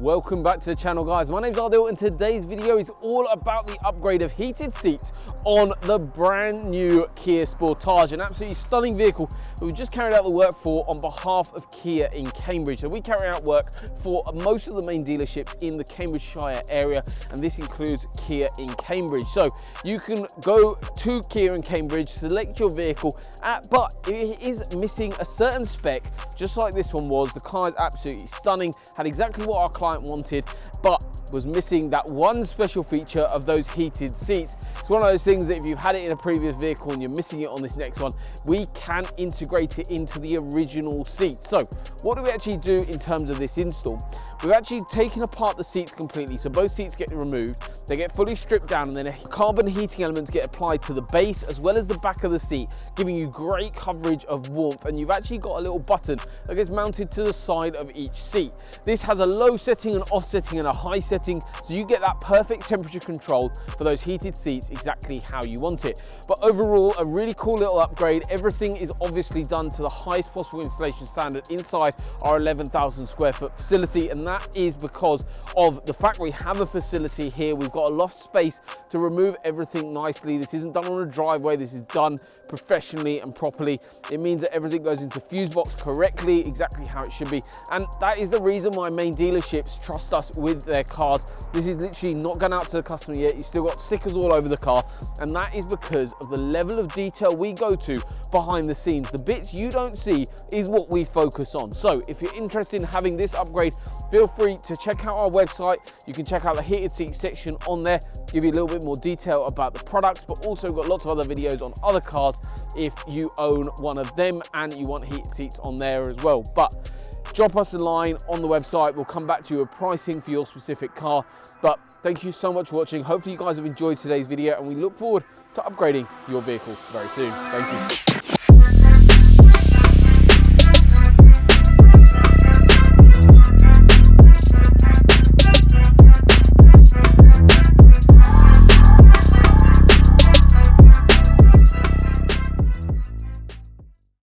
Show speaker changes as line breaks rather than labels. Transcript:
Welcome back to the channel, guys. My name's Ardil and today's video is all about the upgrade of heated seats on the brand new Kia Sportage, an absolutely stunning vehicle that we just carried out the work for on behalf of Kia in Cambridge. So we carry out work for most of the main dealerships in the Cambridgeshire area, and this includes Kia in Cambridge. So you can go to Kia in Cambridge, select your vehicle, but it is missing a certain spec, just like this one was. The car is absolutely stunning, had exactly what our client wanted, but was missing that one special feature of those heated seats. It's one of those things that if you've had it in a previous vehicle and you're missing it on this next one, we can integrate it into the original seat. So what do we actually do in terms of this install? We've actually taken apart the seats completely. So both seats get removed, they get fully stripped down, and then carbon heating elements get applied to the base as well as the back of the seat, giving you great coverage of warmth. And you've actually got a little button that gets mounted to the side of each seat. This has a low setting, an off setting, and a high setting, so you get that perfect temperature control for those heated seats exactly how you want it. But overall, a really cool little upgrade. Everything is obviously done to the highest possible installation standard inside our 11,000 square foot facility, and that is because of the fact we have a facility here. We've got a loft space to remove everything nicely. This isn't done on a driveway, this is done professionally and properly. It means that everything goes into fuse box correctly, exactly how it should be, and that is the reason why main dealerships trust us with their cars. This is literally not gone out to the customer yet. You still got stickers all over the car, and that is because of the level of detail we go to behind the scenes. The bits you don't see is what we focus on. So if you're interested in having this upgrade, feel free to check out our website. You can check out the heated seat section on there, give you a little bit more detail about the products, but also got lots of other videos on other cars if you own one of them and you want heated seats on there as well. But drop us a line on the website. We'll come back to you with pricing for your specific car. But thank you so much for watching. Hopefully you guys have enjoyed today's video, and we look forward to upgrading your vehicle very soon. Thank you.